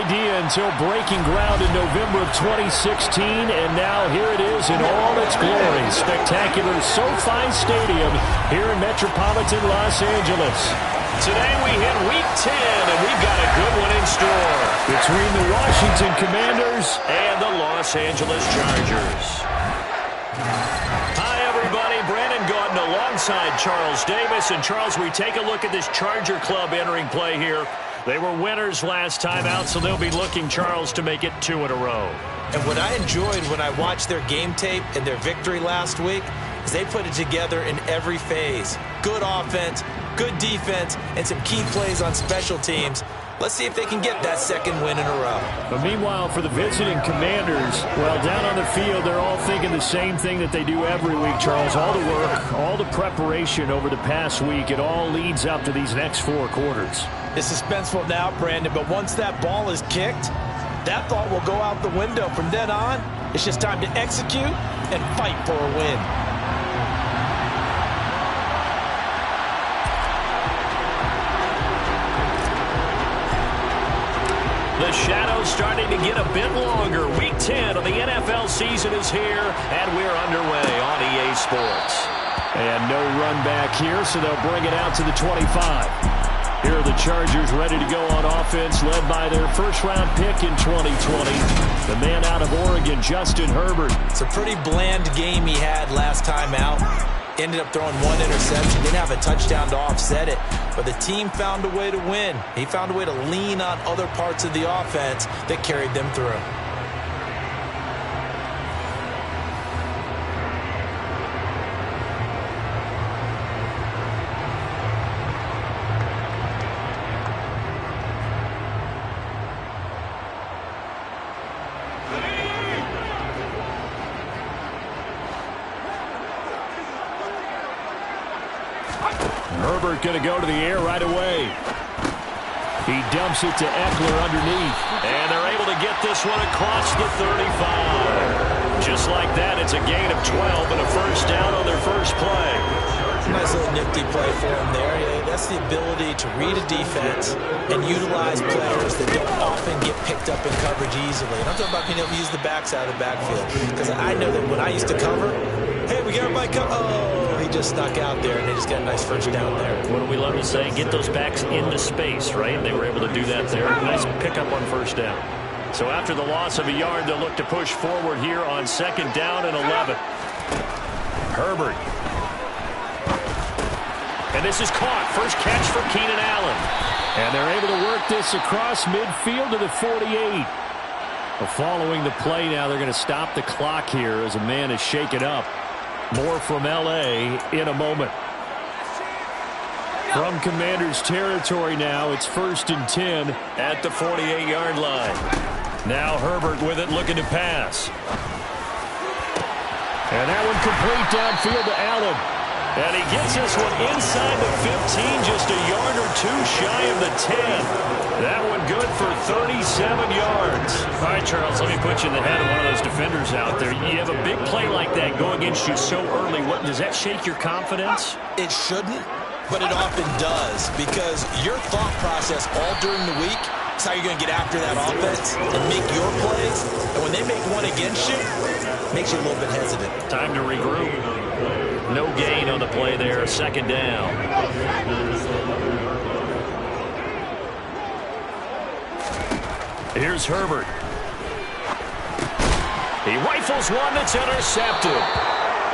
idea until breaking ground in November of 2016, and now here it is in all its glory. Spectacular SoFi Stadium here in metropolitan Los Angeles. Today we hit Week 10, and we've got a good one in store. Between the Washington Commanders and the Los Angeles Chargers. Hi, everybody. Brandon Gaudin alongside Charles Davis. And, Charles, we take a look at this Charger club entering play here. They were winners last time out, so they'll be looking, Charles, to make it 2 in a row. And what I enjoyed when I watched their game tape and their victory last week is they put it together in every phase. Good offense, good defense, and some key plays on special teams. Let's see if they can get that second win in a row. But meanwhile, for the visiting Commanders, well, down on the field, they're all thinking the same thing that they do every week, Charles. All the work, all the preparation over the past week, it all leads up to these next 4 quarters. It's suspenseful now, Brandon, but once that ball is kicked, that thought will go out the window. From then on, it's just time to execute and fight for a win. The shadow's starting to get a bit longer. Week 10 of the NFL season is here, and we're underway on EA Sports. And no run back here, so they'll bring it out to the 25. Here are the Chargers ready to go on offense, led by their first-round pick in 2020. The man out of Oregon, Justin Herbert. It's a pretty bland game he had last time out. Ended up throwing 1 interception, didn't have a touchdown to offset it, but the team found a way to win. He found a way to lean on other parts of the offense that carried them through. Herbert going to go to the air right away. He dumps it to Eckler underneath. And they're able to get this one across the 35. Just like that, it's a gain of 12 and a first down on their first play. Nice little nifty play for him there. That's the ability to read a defense and utilize players that don't often get picked up in coverage easily. And I'm talking about being able to use the backside of the backfield. Because I know that when I used to cover, hey, we got everybody cover. Oh, he just snuck out there, and they just got a nice first down there. What do we love to say? Get those backs into space, right? They were able to do that there. Nice pickup on first down. So after the loss of a yard, they'll look to push forward here on 2nd down and 11. Herbert. And this is caught. First catch for Keenan Allen. And they're able to work this across midfield to the 48. But following the play now, they're going to stop the clock here as a man is shaken up. More from L.A. in a moment. From Commanders territory now, it's 1st and 10 at the 48-yard line. Now Herbert with it, looking to pass. And that one complete downfield to Allen. And he gets this one inside the 15, just a yard or 2 shy of the 10. That one good for 37 yards. All right, Charles, let me put you in the head of one of those defenders out there. You have a big play like that go against you so early. What, does that shake your confidence? It shouldn't, but it often does, because your thought process all during the week is how you're going to get after that offense and make your plays. And when they make one against you, it makes you a little bit hesitant. Time to regroup. No gain on the play there, 2nd down. Here's Herbert. He rifles one that's intercepted.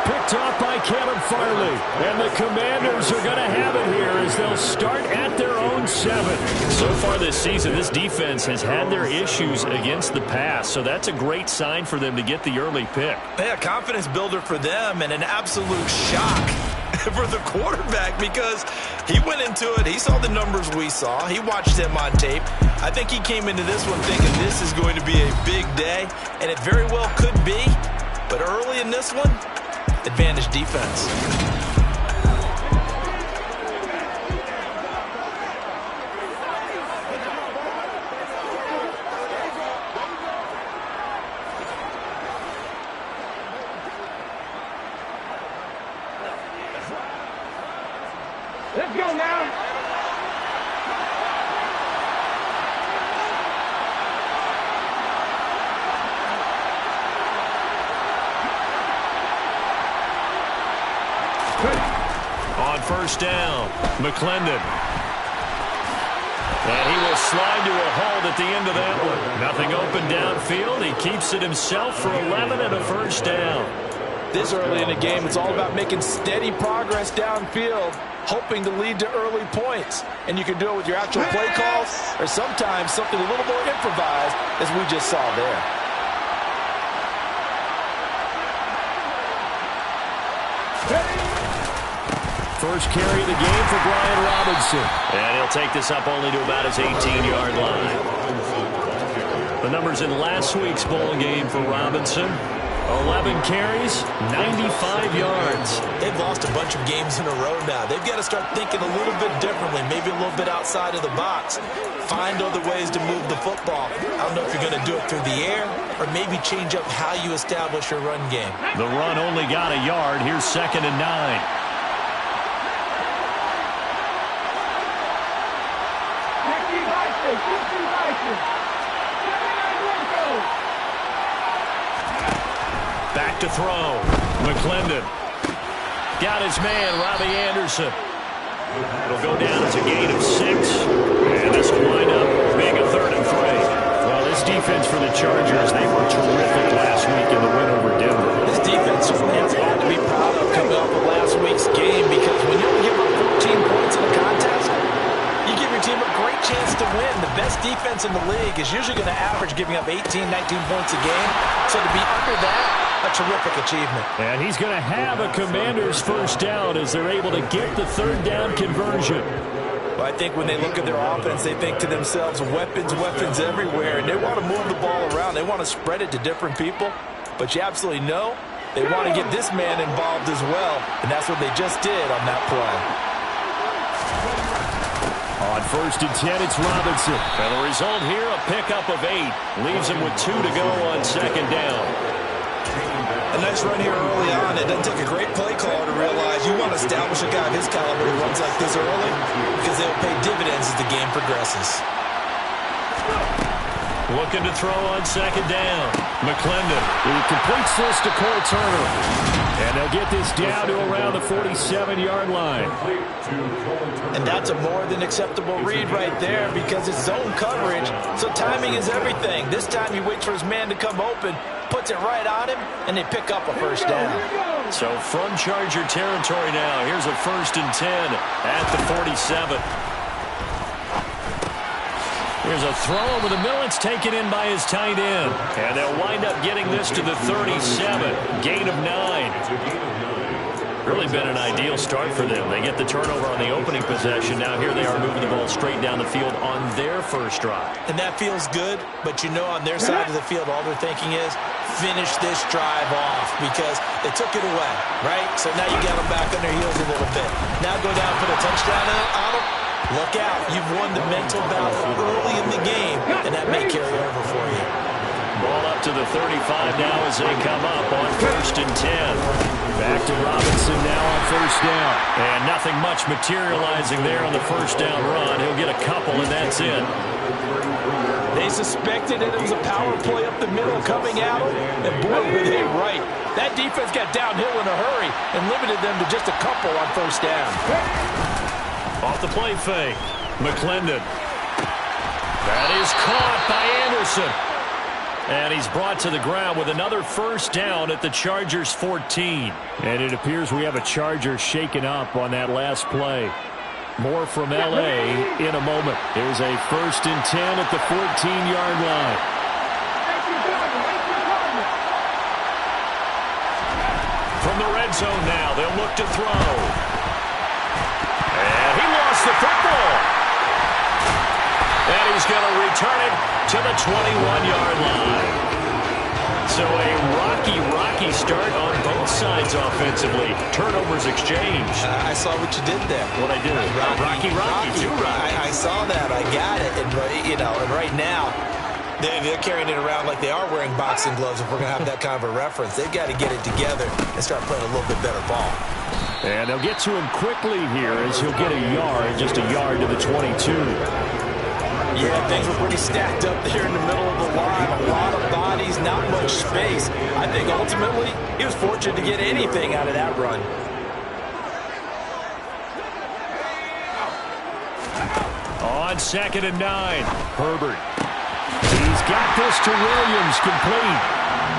Picked off by Caleb Farley. And the Commanders are going to have it here as they'll start at their own 7. So far this season, this defense has had their issues against the pass, so that's a great sign for them to get the early pick. Yeah, confidence builder for them and an absolute shock for the quarterback because he went into it. He saw the numbers we saw. He watched them on tape. I think he came into this one thinking this is going to be a big day, and it very well could be. But early in this one, advantage defense. Let's go now. first down. McClendon. And he will slide to a hold at the end of that one. Nothing open downfield. He keeps it himself for 11 and a first down. This early in the game, it's all about making steady progress downfield, hoping to lead to early points. And you can do it with your actual play calls or sometimes something a little more improvised, as we just saw there. First carry of the game for Brian Robinson. And he'll take this up only to about his 18-yard line. The numbers in last week's bowl game for Robinson: 11 carries, 95 yards. They've lost a bunch of games in a row now. They've got to start thinking a little bit differently, maybe a little bit outside of the box. Find other ways to move the football. I don't know if you're going to do it through the air or maybe change up how you establish your run game. The run only got a yard. Here's 2nd and 9. Back to throw. McClendon. Got his man, Robbie Anderson. It'll go down as a gain of 6. And this will wind up being a 3rd and 3. Well, this defense for the Chargers, they were terrific last week in the win over Denver. This defense has a lot to be proud of coming off of last week's game, because when you only give up 14 points in a contest, you give your team a great chance to win. The best defense in the league is usually going to average giving up 18, 19 points a game. So to be under that, a terrific achievement. And he's going to have a Commander's first down as they're able to get the 3rd down conversion. Well, I think when they look at their offense, they think to themselves, weapons, weapons everywhere, and they want to move the ball around. They want to spread it to different people, but you absolutely know they want to get this man involved as well, and that's what they just did on that play. On 1st and 10, it's Robinson. And the result here, a pickup of 8. Leaves him with 2 to go on 2nd down. A nice run here early on. It doesn't take a great play caller to realize you want to establish a guy of his caliber who runs like this early, because they'll pay dividends as the game progresses. Looking to throw on 2nd down. McClendon. He completes this to Cole Turner. And they'll get this down to around the 47-yard line. And that's a more than acceptable read right there, because it's zone coverage, so timing is everything. This time he waits for his man to come open, puts it right on him, and they pick up a first down. So from Charger territory now, here's a 1st and 10 at the 47. Here's a throw over the middle. It's taken in by his tight end. And they'll wind up getting this to the 37. Gain of 9. Really been an ideal start for them. They get the turnover on the opening possession. Now here they are moving the ball straight down the field on their first drive. And that feels good, but you know on their side of the field, all they're thinking is finish this drive off, because they took it away, right? So now you got them back on their heels a little bit. Now go down and put a touchdown on them. Look out. You've won the mental battle early in the game, and that may carry over for you. Ball up to the 35 now as they come up on 1st and 10. Back to Robinson now on 1st down. And nothing much materializing there on the 1st down run. He'll get a couple, and that's it. They suspected it was a power play up the middle coming at them, and boy, were they right. That defense got downhill in a hurry and limited them to just a couple on 1st down. Off the play fake. McClendon. That is caught by Anderson. And he's brought to the ground with another 1st down at the Chargers' 14. And it appears we have a Charger shaken up on that last play. More from L.A. in a moment. There's a 1st and 10 at the 14-yard line. From the red zone now, they'll look to throw. And he lost the football. And he's going to return it to the 21-yard line. So a rocky start on both sides offensively. Turnovers exchanged. I saw what you did there. What I did? Rocky. Too rocky. I saw that. I got it. And, and right now, they're carrying it around like they are wearing boxing gloves. If we're going to have that kind of a reference, they've got to get it together and start playing a little bit better ball. And they'll get to him quickly here as he'll get a yard, just a yard to the 22. Yeah, things were pretty stacked up there in the middle of the line. A lot of bodies, not much space. I think ultimately he was fortunate to get anything out of that run. on 2nd and 9. Herbert. He's got this to Williams, complete.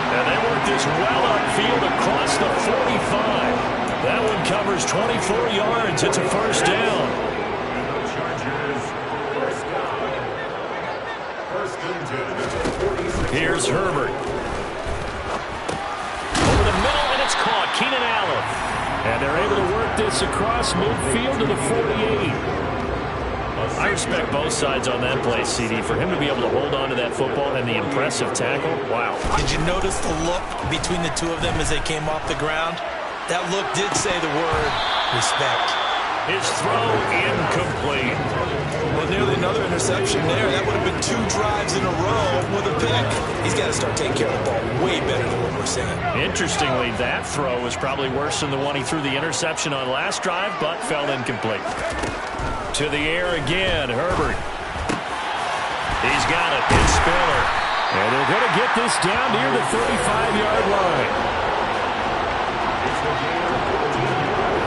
And they work this well upfield across the 45. That one covers 24 yards. It's a first down. Here's Herbert. Over the middle, and it's caught. Keenan Allen. And they're able to work this across midfield to the 48. I respect both sides on that play, CD. For him to be able to hold on to that football and the impressive tackle, wow. Did you notice the look between the two of them as they came off the ground? That look did say the word respect. His throw incomplete. Well, nearly another interception there. That would have been 2 drives in a row with a pick. He's got to start taking care of the ball way better than what we're seeing. Interestingly, that throw was probably worse than the one he threw the interception on last drive, but fell incomplete. To the air again, Herbert. He's got it. It's Spiller. And they're going to get this down near the 35-yard line.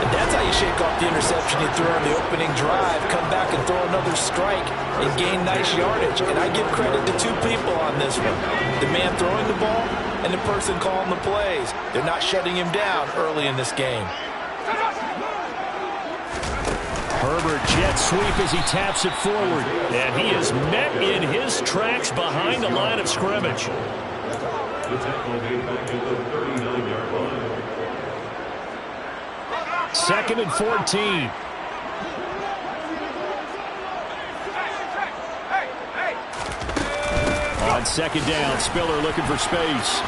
And that's how you shake off the interception you threw on the opening drive, come back and throw another strike and gain nice yardage. And I give credit to 2 people on this one. The man throwing the ball and the person calling the plays. They're not shutting him down early in this game. Herbert jet sweep as he taps it forward. And he is met in his tracks behind the line of scrimmage. The tackle made back at the 39-yard line. 2nd and 14. On 2nd down, Spiller looking for space.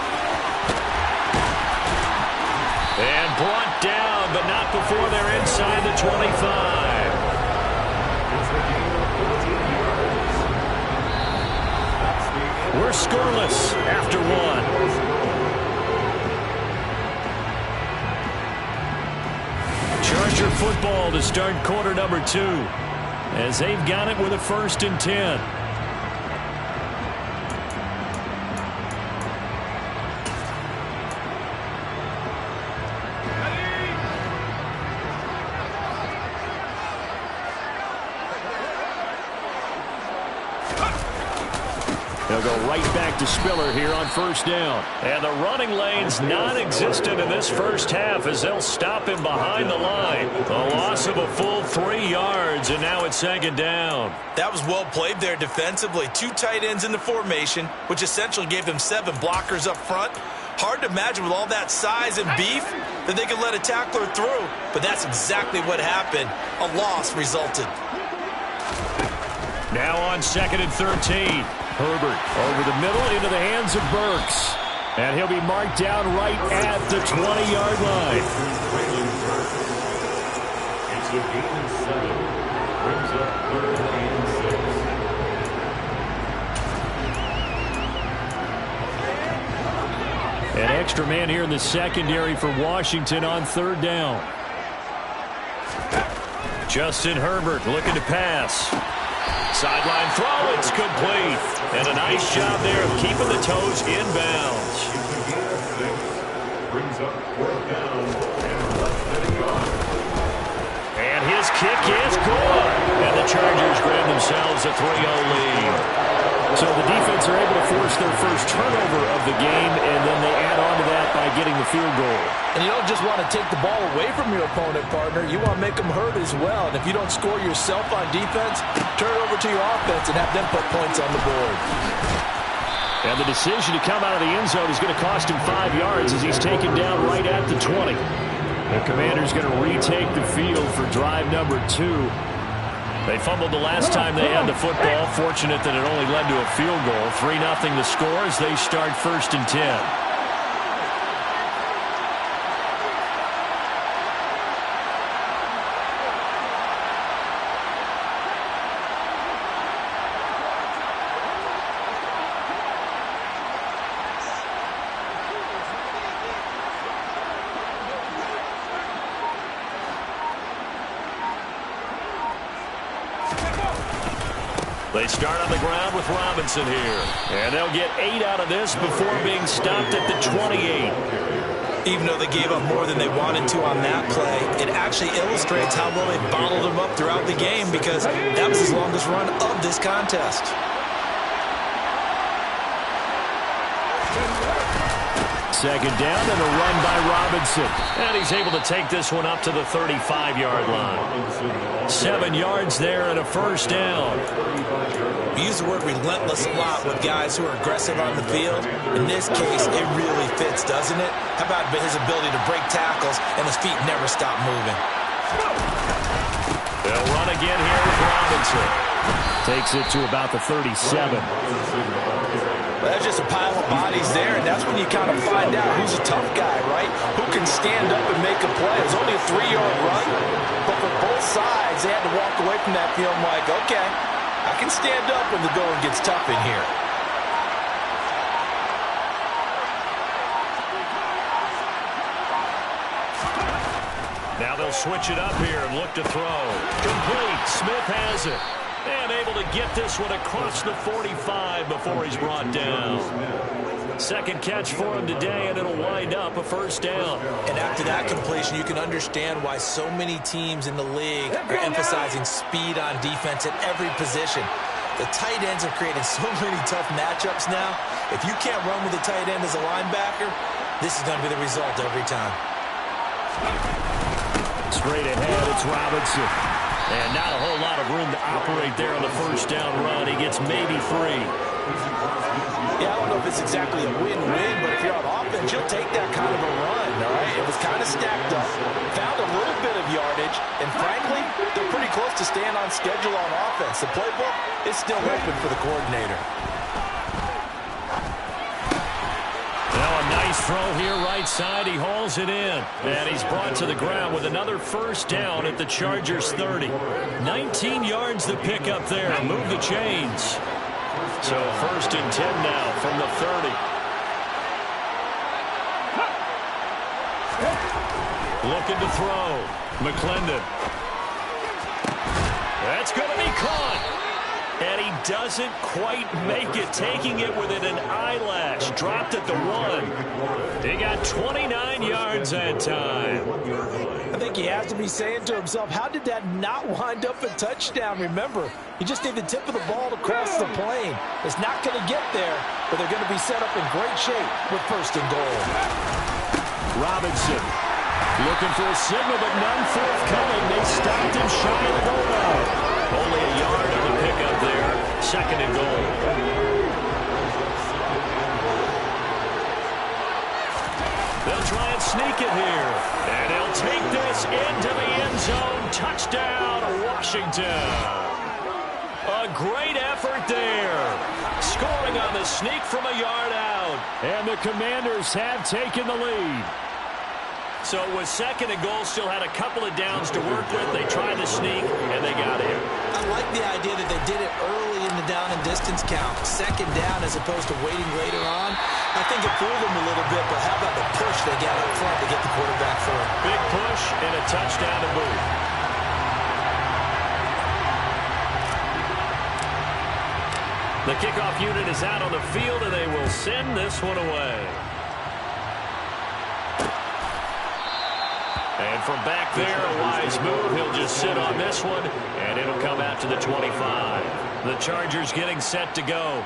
And brought down, but not before they're inside the 25. We're scoreless after 1. Charger football to start quarter number 2, as they've got it with a 1st and 10. They'll go right back to Spiller here on 1st down. And the running lane's non-existent in this first half as they'll stop him behind the line. A loss of a full 3 yards, and now it's 2nd down. That was well played there defensively. 2 tight ends in the formation, which essentially gave them 7 blockers up front. Hard to imagine with all that size and beef that they could let a tackler through, but that's exactly what happened. A loss resulted. Now on 2nd and 13. Herbert over the middle into the hands of Burks. And he'll be marked down right at the 20-yard line. It's a gain of 7. Brings up 3rd and 6. An extra man here in the secondary for Washington on 3rd down. Justin Herbert looking to pass. Sideline throw, it's complete. And a nice job there of keeping the toes in bounds. Brings up 4th down and less than a yard. And his kick is good. And the Chargers grab themselves a 3-0 lead. So the defense are able to force their first turnover of the game, and then they add on to that by getting the field goal. And you don't just want to take the ball away from your opponent, partner. You want to make them hurt as well. And if you don't score yourself on defense, turn it over to your offense and have them put points on the board. And the decision to come out of the end zone is going to cost him 5 yards as he's taken down right at the 20. The Commanders going to retake the field for drive number 2. They fumbled the last time they had the football. Fortunate that it only led to a field goal. 3-0 the score as they start 1st and 10. They start on the ground with Robinson here. And they'll get 8 out of this before being stopped at the 28. Even though they gave up more than they wanted to on that play, it actually illustrates how well they bottled them up throughout the game because that was his longest run of this contest. Second down and a run by Robinson. And he's able to take this one up to the 35-yard line. 7 yards there and a first down. We use the word relentless a lot with guys who are aggressive on the field. In this case, it really fits, doesn't it? How about his ability to break tackles and his feet never stop moving? They'll run again here with Robinson. Takes it to about the 37. Well, that's just a pile of bodies there, and that's when you kind of find out who's a tough guy, right? Who can stand up and make a play. It was only a 3-yard run, but for both sides, they had to walk away from that feeling like, okay, I can stand up when the going gets tough in here. Now they'll switch it up here and look to throw. Complete. Smith has it. And able to get this one across the 45 before he's brought down. Second catch for him today, and it'll wind up a first down. And after that completion, you can understand why so many teams in the league are emphasizing speed on defense at every position. The tight ends have created so many tough matchups now. If you can't run with a tight end as a linebacker, this is going to be the result every time. Straight ahead, it's Robinson. And not a whole lot of room to operate there on the first down run. He gets maybe 3. Yeah, I don't know if it's exactly a win-win, but if you're on offense, you'll take that kind of a run, all right? It was kind of stacked up, found a little bit of yardage, and frankly, they're pretty close to staying on schedule on offense. The playbook is still open for the coordinator. Now a nice throw here right side. He hauls it in. And he's brought to the ground with another first down at the Chargers 30. 19 yards to pick up there. Move the chains. So first and 10 now from the 30. Looking to throw. McClendon. That's going to be caught. And he doesn't quite make it, taking it within an eyelash. Dropped at the 1. He got 29 yards that time. I think he has to be saying to himself, how did that not wind up a touchdown? Remember, he just need the tip of the ball to cross the plane. It's not going to get there, but they're going to be set up in great shape with first and goal. Robinson looking for a signal, but none forthcoming. They stopped him shy of the goal line. Only a yard on the pickup there. Second and goal. They'll try and sneak it here. And he'll take this into the end zone. Touchdown, Washington. A great effort there. Scoring on the sneak from a yard out. And the Commanders have taken the lead. So it was second and goal, still had a couple of downs to work with. They tried to sneak, and they got in. I like the idea that they did it early in the down and distance count. Second down as opposed to waiting later on. I think it fooled them a little bit, but how about the push they got up front to get the quarterback for him? Big push and a touchdown to boot. The kickoff unit is out on the field, and they will send this one away. And from back there, a wise move. He'll just sit on this one, and it'll come out to the 25. The Chargers getting set to go.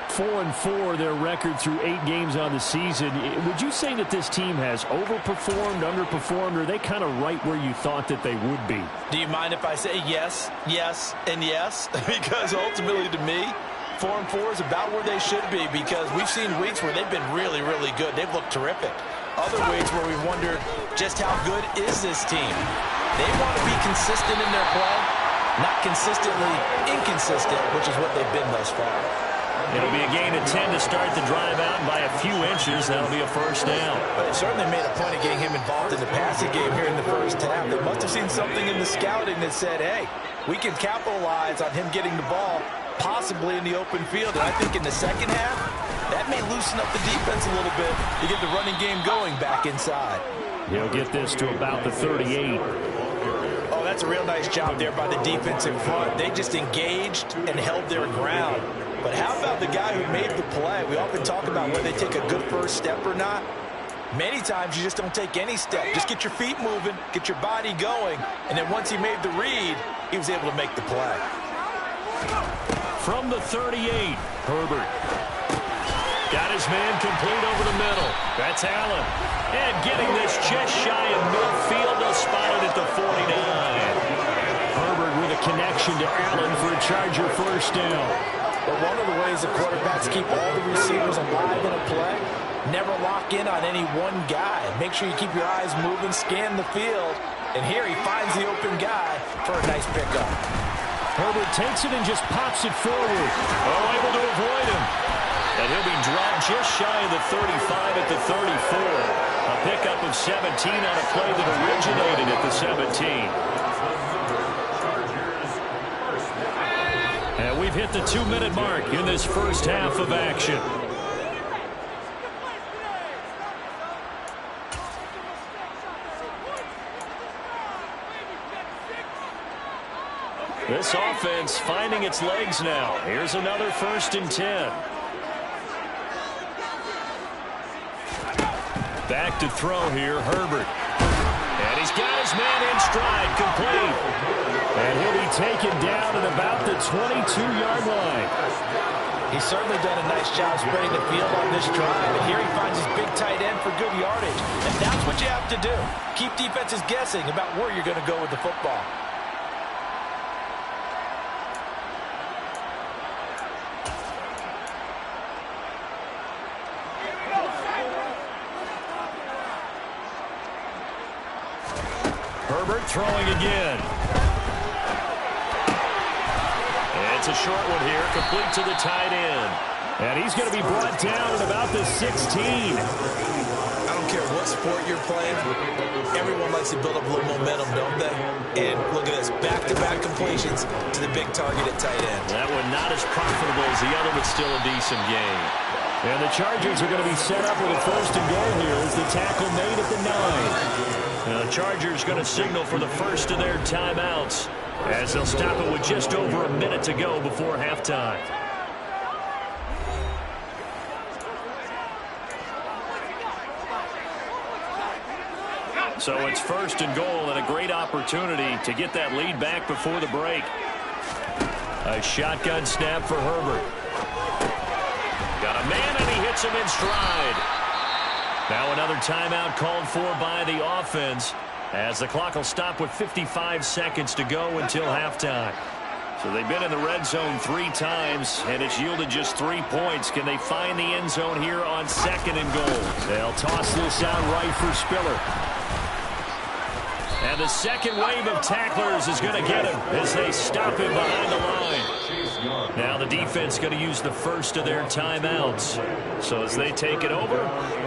4-4, their record through 8 games on the season. Would you say that this team has overperformed, underperformed, or are they kind of right where you thought that they would be? Do you mind if I say yes, yes, and yes? Because ultimately, to me, 4-4 is about where they should be, because we've seen weeks where they've been really, really good. They've looked terrific. Other weeks where we've wondered just how good is this team. They want to be consistent in their play, not consistently inconsistent, which is what they've been thus far. It'll be a gain of 10 to start the drive out, and by a few inches, that'll be a first down. But they certainly made a point of getting him involved in the passing game here in the first half. They must have seen something in the scouting that said, hey, we can capitalize on him getting the ball, possibly in the open field. And I think in the second half, that may loosen up the defense a little bit to get the running game going back inside. He'll get this to about the 38. Oh, that's a real nice job there by the defense in front. They just engaged and held their ground. But how about the guy who made the play? We often talk about whether they take a good first step or not. Many times you just don't take any step. Just get your feet moving, get your body going, and then once he made the read, he was able to make the play. From the 38, Herbert. Got his man complete over the middle. That's Allen. And getting this just shy of midfield, they'll spot it at the 49. Herbert with a connection to Allen for a Charger first down. But one of the ways the quarterbacks keep all the receivers alive in a play, never lock in on any one guy. Make sure you keep your eyes moving, scan the field. And here he finds the open guy for a nice pickup. Herbert takes it and just pops it forward. Oh, able to avoid him. And he'll be dropped just shy of the 35 at the 34. A pickup of 17 on a play that originated at the 17. And we've hit the 2-minute mark in this first half of action. This offense finding its legs now. Here's another 1st and 10. Back to throw here, Herbert. And he's got his man in stride, complete. And he'll be taken down at about the 22-yard line. He's certainly done a nice job spreading the field on this drive. And here he finds his big tight end for good yardage. And that's what you have to do. Keep defenses guessing about where you're going to go with the football. Herbert throwing again. It's a short one here, complete to the tight end. And he's going to be brought down at about the 16. I don't care what sport you're playing. Everyone likes to build up a little momentum, don't they? And look at this, back-to-back completions to the big target at tight end. That one not as profitable as the other, but still a decent game. And the Chargers are going to be set up with a 1st and goal here as the tackle made at the 9. Now, the Chargers going to signal for the first of their timeouts as they'll stop it with just over a minute to go before halftime. So it's 1st and goal and a great opportunity to get that lead back before the break. A shotgun snap for Herbert. Got a man and he hits him in stride. Now another timeout called for by the offense as the clock will stop with 55 seconds to go until halftime. So they've been in the red zone 3 times, and it's yielded just 3 points. Can they find the end zone here on 2nd and goal? They'll toss this out right for Spiller. And the second wave of tacklers is going to get him as they stop him behind the line. Now the defense going to use the first of their timeouts. So as they take it over,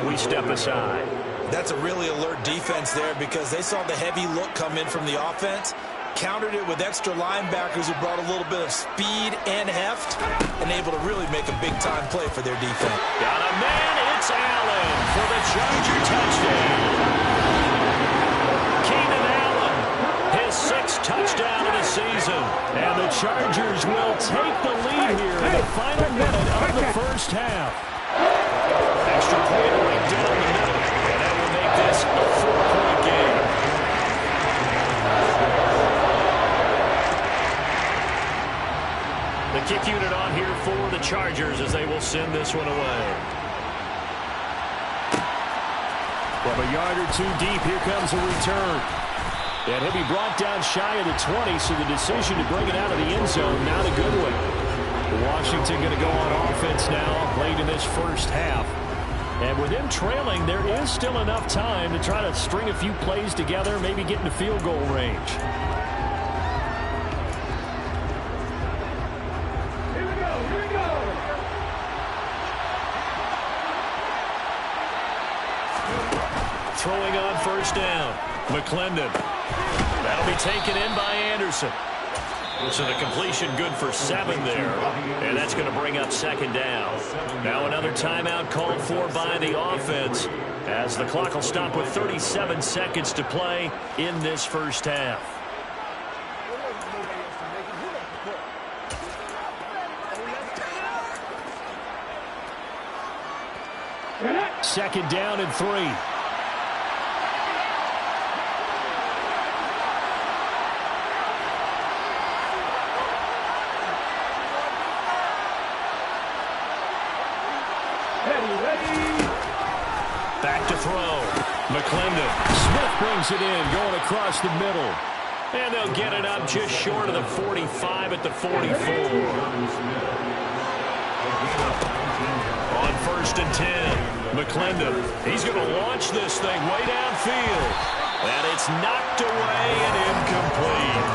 we step aside. That's a really alert defense there because they saw the heavy look come in from the offense, countered it with extra linebackers who brought a little bit of speed and heft, and able to really make a big-time play for their defense. Got a man, it's Allen for the Charger touchdown. 6th touchdown of the season. And the Chargers will take the lead here in the final minute of the first half. Extra point right down the middle. And that will make this a 4-point game. The kick unit on here for the Chargers as they will send this one away. From a yard or 2 deep, here comes a return. And he'll be brought down shy of the 20, so the decision to bring it out of the end zone, not a good one. Washington going to go on offense now, late in this first half. And with them trailing, there is still enough time to try to string a few plays together, maybe get into field goal range. Here we go. Throwing on 1st down. McClendon. That'll be taken in by Anderson. So the completion good for 7 there. And that's going to bring up 2nd down. Now another timeout called for by the offense as the clock will stop with 37 seconds to play in this first half. Second down and 3. Back to throw. McClendon. Smith brings it in, going across the middle. And they'll get it up just short of the 45 at the 44. On 1st and 10, McClendon. He's going to launch this thing way downfield. And it's knocked away and incomplete.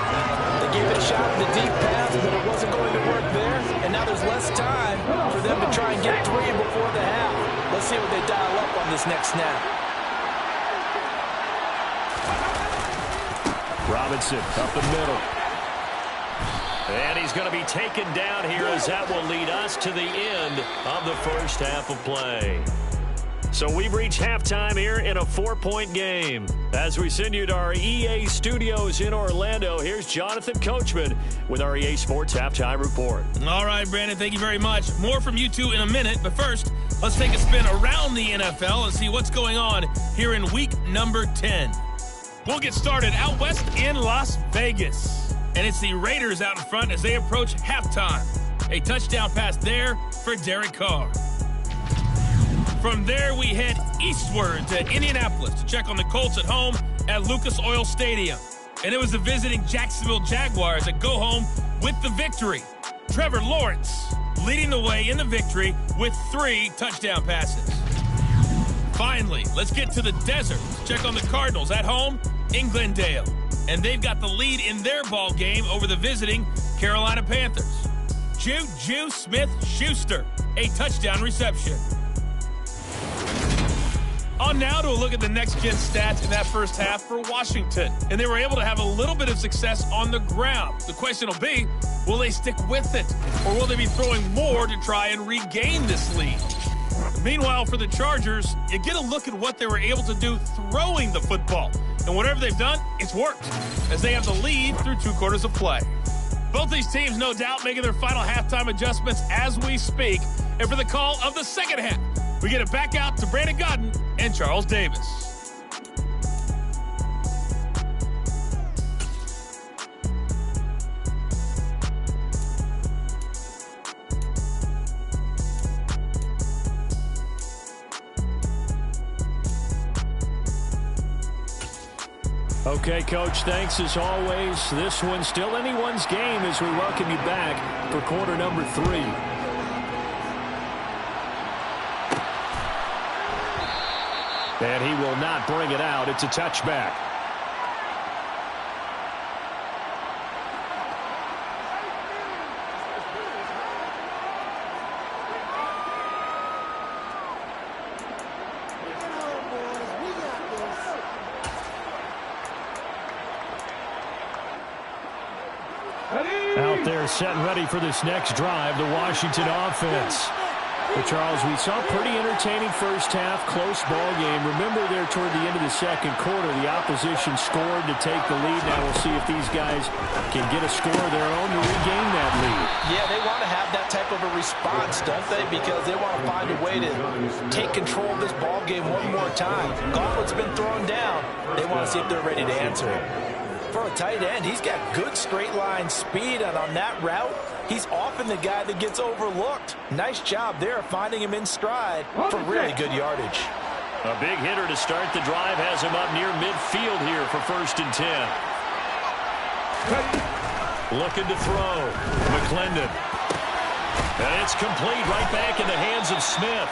They gave it a shot in the deep pass, but it wasn't going to work there. And now there's less time for them to try and get 3 before the half. Let's see what they dial up on this next snap. Robinson up the middle. And he's going to be taken down here as that will lead us to the end of the first half of play. So we've reached halftime here in a 4-point game. As we send you to our EA studios in Orlando, here's Jonathan Coachman with our EA Sports Halftime Report. All right, Brandon, thank you very much. More from you two in a minute, but first, let's take a spin around the NFL and see what's going on here in week number 10. We'll get started out west in Las Vegas. And it's the Raiders out in front as they approach halftime. A touchdown pass there for Derek Carr. From there, we head eastward to Indianapolis to check on the Colts at home at Lucas Oil Stadium. And it was the visiting Jacksonville Jaguars that go home with the victory. Trevor Lawrence leading the way in the victory with 3 touchdown passes. Finally, let's get to the desert. Check on the Cardinals at home in Glendale. And they've got the lead in their ball game over the visiting Carolina Panthers. Juju Smith-Schuster, a touchdown reception. On now to a look at the next-gen stats in that first half for Washington. And they were able to have a little bit of success on the ground. The question will be, will they stick with it? Or will they be throwing more to try and regain this lead? Meanwhile, for the Chargers, you get a look at what they were able to do throwing the football. And whatever they've done, it's worked, as they have the lead through 2 quarters of play. Both these teams, no doubt, making their final halftime adjustments as we speak. And for the call of the second half, we get it back out to Brandon Godden and Charles Davis. Okay, Coach, thanks as always. This one's still anyone's game as we welcome you back for quarter number 3. And he will not bring it out. It's a touchback. Out there set and ready for this next drive, the Washington offense. But Charles, we saw a pretty entertaining first half, close ball game. Remember there toward the end of the second quarter, the opposition scored to take the lead. Now we'll see if these guys can get a score of their own to regain that lead. Yeah, they want to have that type of a response, don't they? Because they want to find a way to take control of this ball game one more time. Gauntlet's been thrown down. They want to see if they're ready to answer it. For a tight end, he's got good straight line speed, and on that route, he's often the guy that gets overlooked. Nice job there finding him in stride for really good yardage. A big hitter to start the drive has him up near midfield here for 1st and 10. Looking to throw. McClendon. And it's complete right back in the hands of Smith.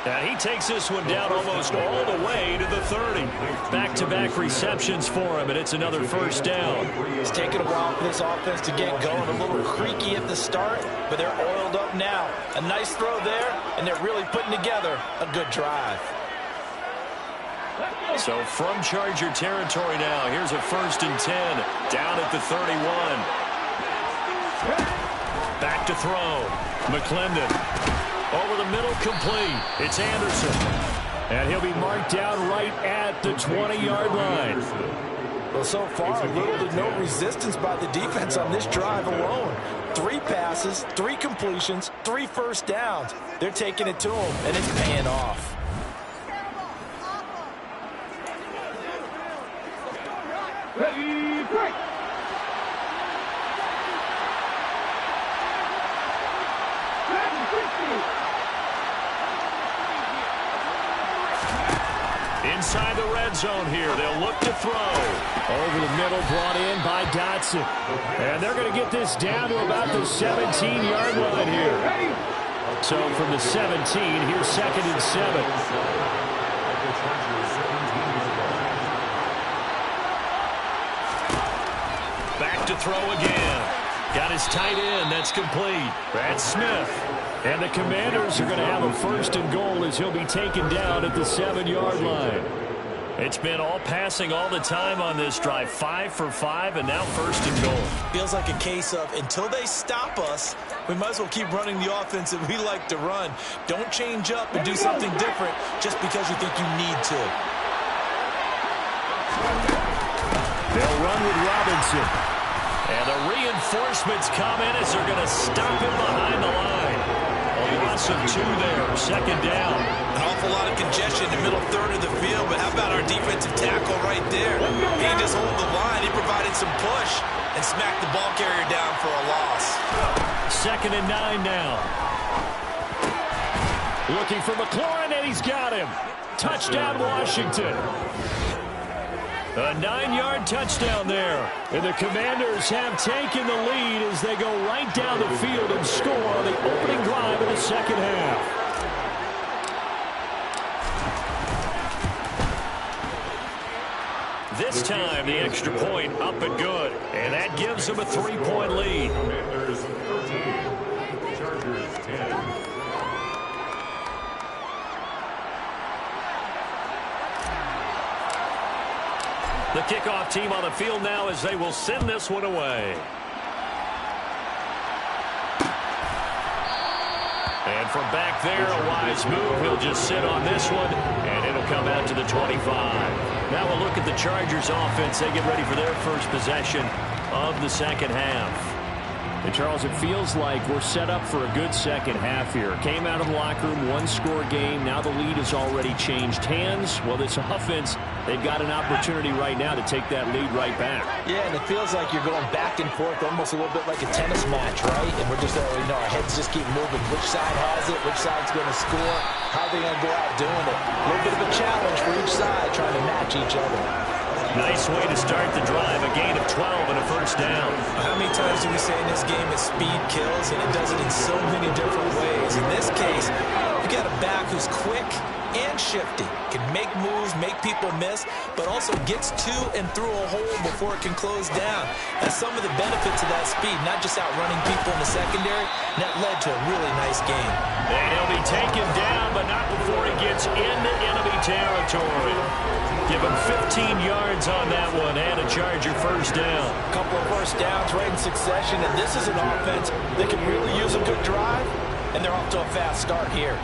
And he takes this one down almost all the way to the 30. Back-to-back receptions for him, and it's another 1st down. It's taken a while for this offense to get going. A little creaky at the start, but they're oiled up now. A nice throw there, and they're really putting together a good drive. So from Charger territory now, here's a 1st and 10 down at the 31. Back to throw. McClendon. Over the middle, complete. It's Anderson. And he'll be marked down right at the 20-yard line. Well, so far, little to no resistance by the defense on this drive alone. 3 passes, 3 completions, 3 first downs. They're taking it to him, and it's paying off. Ready, break! inside the red zone here. They'll look to throw. Over the middle, brought in by Dotson. And they're going to get this down to about the 17-yard line here. So from the 17, here's 2nd and 7. Back to throw again. Got his tight end. That's complete. That's Smith. And the Commanders are going to have a 1st and goal as he'll be taken down at the 7-yard line. It's been all passing all the time on this drive. 5 for 5, and now 1st and goal. Feels like a case of until they stop us, we might as well keep running the offense that we like to run. Don't change up and do something different just because you think you need to. They'll run with Robinson. And the reinforcements come in as they're going to stop him behind the line. A loss of 2 there, 2nd down. An awful lot of congestion in the middle third of the field, but how about our defensive tackle right there? He didn't just hold the line, he provided some push and smacked the ball carrier down for a loss. 2nd and 9 now. Looking for McLaurin, and he's got him. Touchdown, Washington. A 9-yard touchdown there. And the Commanders have taken the lead as they go right down the field and score on the opening drive of the 2nd half. This time, the extra point up and good. And that gives them a 3-point lead. Commanders 13, Chargers 10. The kickoff team on the field now as they will send this one away. And from back there, a wise move. He'll just sit on this one, and it'll come out to the 25. Now we'll look at the Chargers offense. They get ready for their first possession of the 2nd half. And Charles, it feels like we're set up for a good 2nd half here. Came out of the locker room, 1-score game. Now the lead has already changed hands. Well, this offense, they've got an opportunity right now to take that lead right back. Yeah, and it feels like you're going back and forth almost a little bit like a tennis match, right? And we're just, our heads just keep moving. Which side has it? Which side's going to score? How are they going to go out doing it? A little bit of a challenge for each side, trying to match each other. Nice way to start the drive. A gain of 12 and a 1st down. How many times do we say in this game that speed kills, and it does it in so many different ways? In this case, you got a back who's quick and shifty, can make moves, make people miss, but also gets to and through a hole before it can close down. That's some of the benefits of that speed, not just outrunning people in the secondary. And that led to a really nice game. And he'll be taken down, but not before he gets into enemy territory. Give him 15 yards on that one and a Charger 1st down. A couple of 1st downs right in succession, and this is an offense that can really use a good drive, and they're off to a fast start here.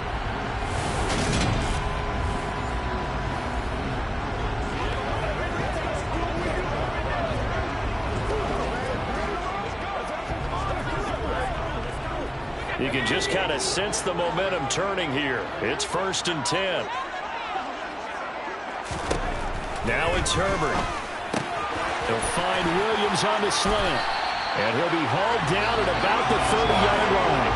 You can just kind of sense the momentum turning here. It's 1st and 10. Now it's Herbert. He'll find Williams on the slant. And he'll be hauled down at about the 30-yard line.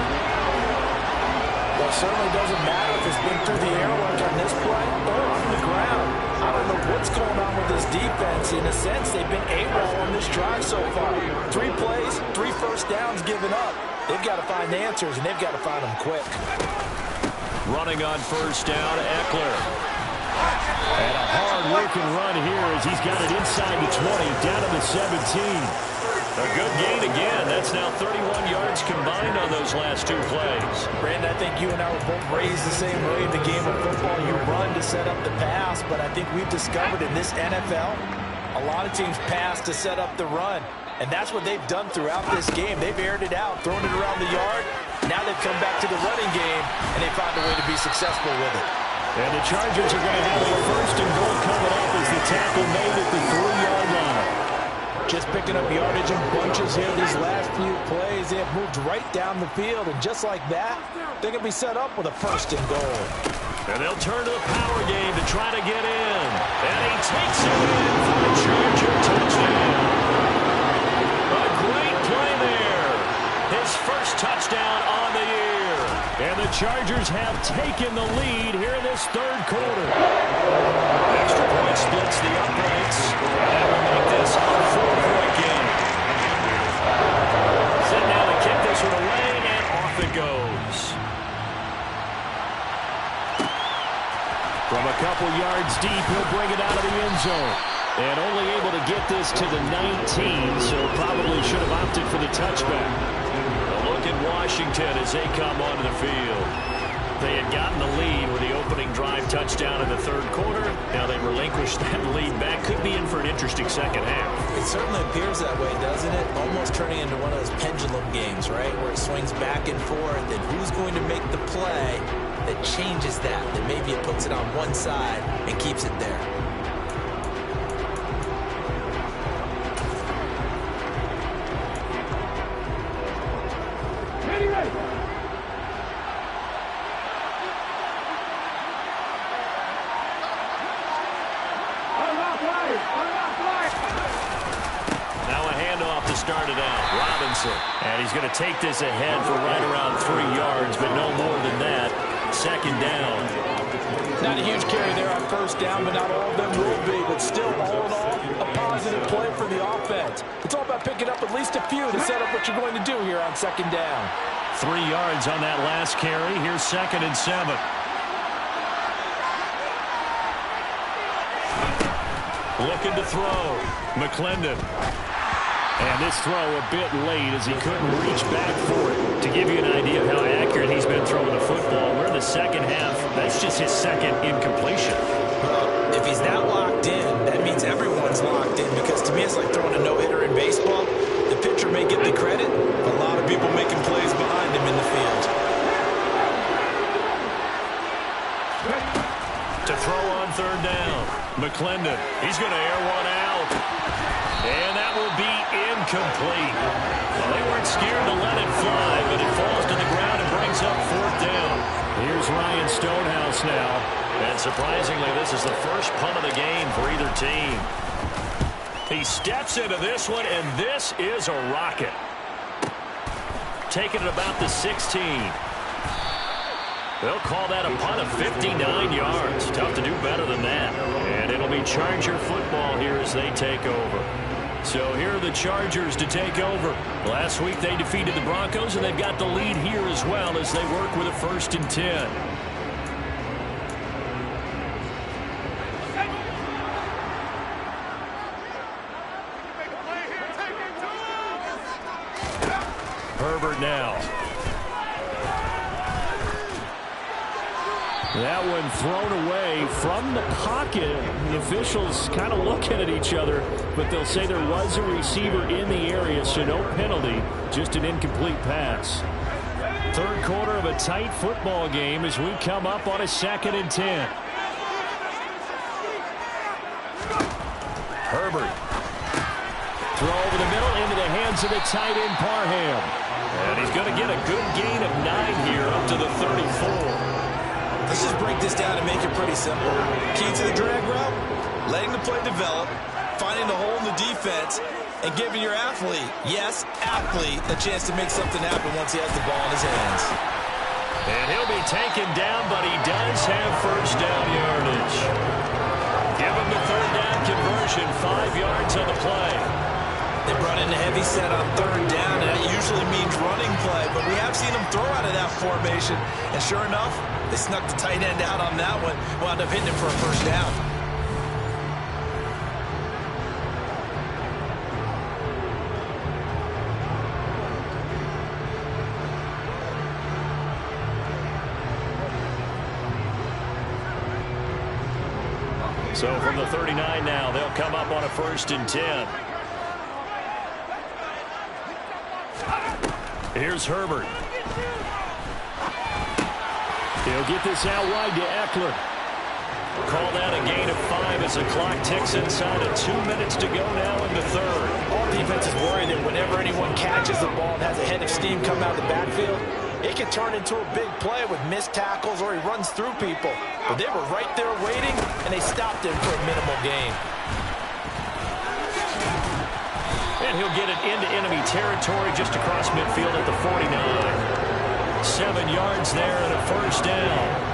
Well, it certainly doesn't matter if it's been through the air like on this play or on the ground. I don't know what's going on with this defense. In a sense, they've been AWOL on this drive so far. 3 plays, 3 1st downs given up. They've got to find answers, and they've got to find them quick. Running on 1st down, Eckler. And a hard-working run here as he's got it inside the 20, down to the 17. A good gain again. That's now 31 yards combined on those last 2 plays. Brandon, I think you and I were both raised the same way. The game of football, you run to set up the pass, but I think we've discovered in this NFL, a lot of teams pass to set up the run. And that's what they've done throughout this game. They've aired it out, thrown it around the yard. Now they've come back to the running game, and they found a way to be successful with it. And the Chargers are going to have a 1st and goal coming up as the tackle made at the 3-yard line. Just picking up yardage in bunches here these last few plays. They have moved right down the field, and just like that, they're going to be set up with a 1st and goal. And they'll turn to the power game to try to get in. And he takes it in for a Charger touchdown. A great play there. His 1st touchdown on the year. And the Chargers have taken the lead here in this 3rd quarter. Extra splits the uprights. That will make this a 4-point game. Set now to kick this one away, and off it goes. From a couple yards deep, he'll bring it out of the end zone. And only able to get this to the 19, so probably should have opted for the touchback. A look at Washington as they come onto the field. They had gotten the lead with the opening drive touchdown in the third quarter. Now they relinquished that lead back. Could be in for an interesting second half. It certainly appears that way, doesn't it? Almost turning into one of those pendulum games, right? Where it swings back and forth, and who's going to make the play that changes that maybe it puts it on one side and keeps it there. Started out. Robinson. And he's going to take this ahead for right around 3 yards, but no more than that. Second down. Not a huge carry there on first down, but not all of them will be. But still, all in all, a positive play for the offense. It's all about picking up at least a few to set up what you're going to do here on second down. 3 yards on that last carry. Here's 2nd and 7. Looking to throw. McClendon. And this throw a bit late as he couldn't reach back for it. To give you an idea of how accurate he's been throwing the football, we're in the second half. That's just his second incompletion. Well, if he's that locked in, that means everyone's locked in, because to me it's like throwing a no-hitter in baseball. The pitcher may get the credit, but a lot of people making plays behind him in the field. To throw on third down. McClendon. He's going to air one out. And that will be incomplete. Well, they weren't scared to let it fly, but it falls to the ground and brings up 4th down. Here's Ryan Stonehouse now. And surprisingly, this is the first punt of the game for either team. He steps into this one, and this is a rocket. Taking it about the 16. They'll call that a punt of 59 yards. Tough to do better than that. And it'll be Charger football here as they take over. So here are the Chargers to take over. Last week they defeated the Broncos, and they've got the lead here as well as they work with a 1st and 10. Herbert now. That one thrown away from the pocket. The officials kind of looking at each other, but they'll say there was a receiver in the area, so no penalty, just an incomplete pass. Third quarter of a tight football game as we come up on a 2nd and 10. Herbert. Throw over the middle into the hands of the tight end Parham. And he's going to get a good gain of 9 here up to the 34. Let's just break this down and make it pretty simple. Key to the drag route, letting the play develop, finding the hole in the defense, and giving your athlete, yes, athlete, a chance to make something happen once he has the ball in his hands. And he'll be taken down, but he does have first down yardage. Give him the third down conversion, 5 yards on the play. They brought in a heavy set on third down, and that usually means running play, but we have seen them throw out of that formation, and sure enough, they snuck the tight end out on that one, wound up hitting him for a first down. So from the 39 now, they'll come up on a 1st and 10. Here's Herbert. He'll get this out wide to Eckler. Call that a gain of 5 as the clock ticks inside of 2 minutes to go now in the third. All defense is worried that whenever anyone catches the ball and has a head of steam come out of the backfield, it can turn into a big play with missed tackles or he runs through people. But they were right there waiting, and they stopped him for a minimal gain. And he'll get it into enemy territory just across midfield at the 49. 7 yards there and a first down.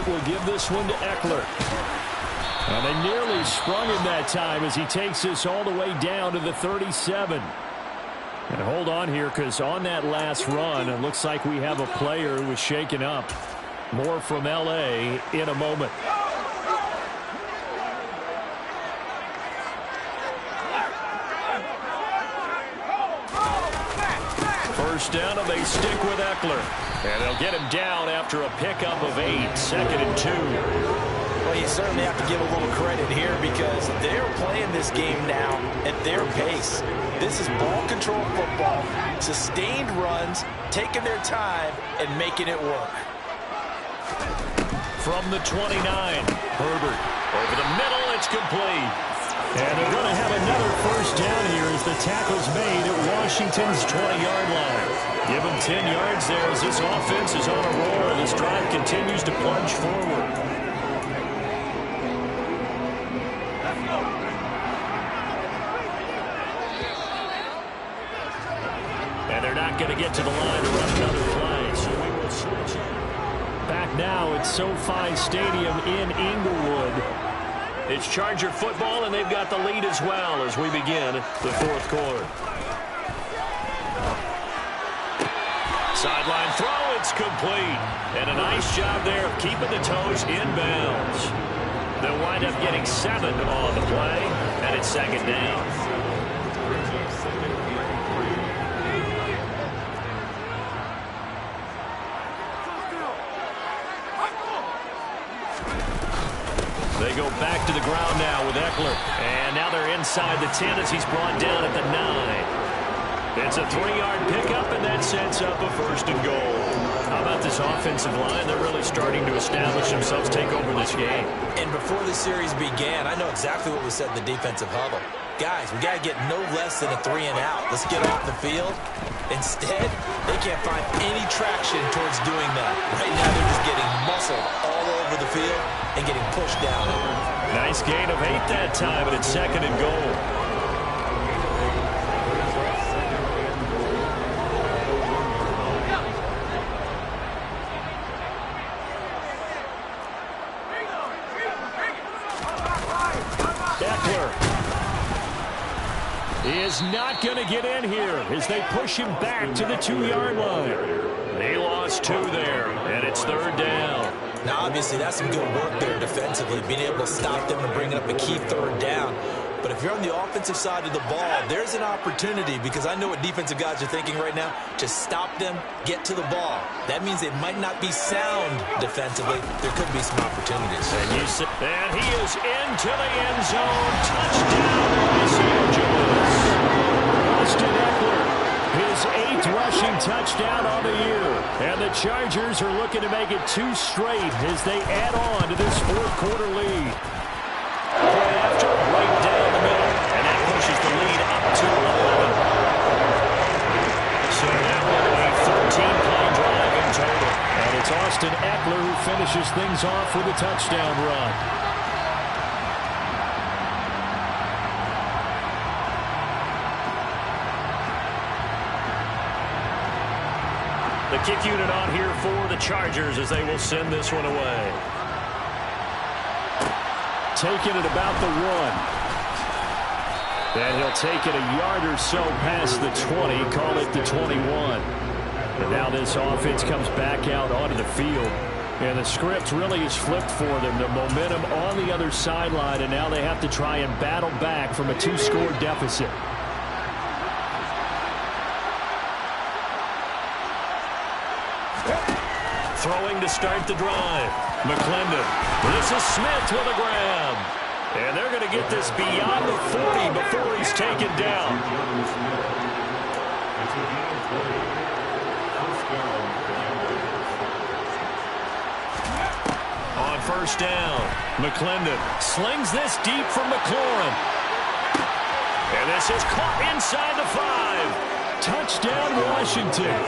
will give this one to Eckler. And they nearly sprung him that time as he takes this all the way down to the 37. And hold on here, because on that last run, it looks like we have a player who was shaken up. More from L.A. in a moment. First down, and they stick with Eckler. And they'll get him down after a pickup of 8, 2nd and 2. Well, you certainly have to give a little credit here because they're playing this game now at their pace. This is ball control football, sustained runs, taking their time, and making it work. From the 29, Herbert. Over the middle, it's complete. And they're going to have another first down here as the tackle's made at Washington's 20-yard line. Give them 10 yards there as this offense is on a roll. This drive continues to plunge forward. And they're not going to get to the line to run another play, so we will switch it. Back now at SoFi Stadium in Inglewood. It's Charger football, and they've got the lead as well as we begin the fourth quarter. Sideline throw, it's complete. And a nice job there of keeping the toes in bounds. They'll wind up getting 7 on the play, and it's 2nd down. They go back to the ground now with Eckler. And now they're inside the 10 as he's brought down at the 9. It's a 3-yard pickup, and that sets up a 1st and goal. How about this offensive line? They're really starting to establish themselves, take over this game. And before the series began, I know exactly what was said in the defensive huddle. Guys, we got to get no less than a 3 and out. Let's get off the field. Instead, they can't find any traction towards doing that. Right now, they're just getting muscled all over the field and getting pushed down. Nice gain of 8 that time, and it's 2nd and goal. Is not going to get in here as they push him back to the 2-yard line. They lost 2 there, and it's 3rd down. Now, obviously, that's some good work there defensively, being able to stop them and bringing up a key 3rd down. But if you're on the offensive side of the ball, there's an opportunity, because I know what defensive guys are thinking right now. Just stop them, get to the ball. That means it might not be sound defensively. There could be some opportunities. And he is into the end zone. Touchdown, Los Angeles. Austin Eckler, his 8th rushing touchdown on the year. And the Chargers are looking to make it 2 straight as they add on to this 4th quarter lead. Play after, right down the middle. And that pushes the lead up to 11. So now a 13-play drive in total. And it's Austin Eckler who finishes things off with a touchdown run. The kick unit on here for the Chargers as they will send this one away. Taking it about the 1. And he'll take it a yard or so past the 20, call it the 21. And now this offense comes back out onto the field. And the script really is flipped for them. The momentum on the other sideline, and now they have to try and battle back from a 2-score deficit. Throwing to start the drive. McClendon. This is Smith with a grab. And they're going to get this beyond the 40 before he's taken down. On first down, McClendon slings this deep from McLaurin. And this is caught inside the 5. Touchdown, Washington.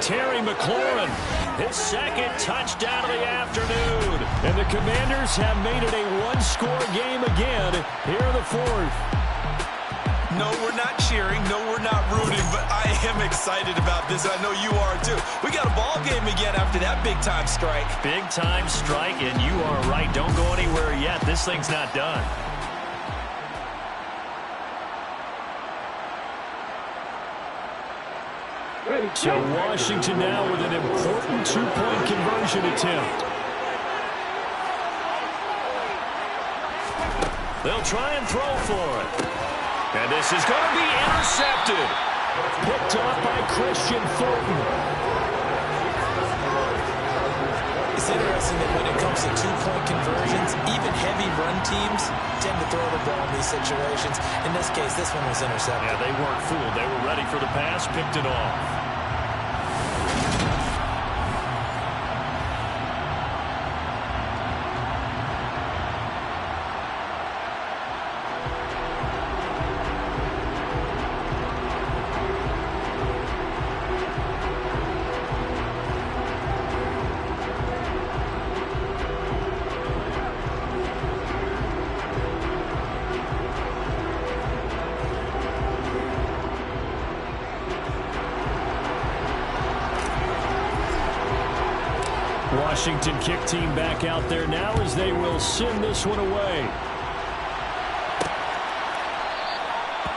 Terry McLaurin, his 2nd touchdown of the afternoon. And the Commanders have made it a 1-score game again here in the 4th. No, we're not cheering. No, we're not rooting, but I am excited about this. I know you are too. We got a ball game again after that big-time strike. Big-time strike, and you are right. Don't go anywhere yet. This thing's not done. So Washington now with an important two-point conversion attempt. They'll try and throw for it. And this is going to be intercepted. Picked off by Christian Thornton. It's interesting that when it comes to two-point conversions, even heavy run teams tend to throw the ball in these situations. In this case, this one was intercepted. Yeah, they weren't fooled. They were ready for the pass, picked it off. Washington kick team back out there now as they will send this one away.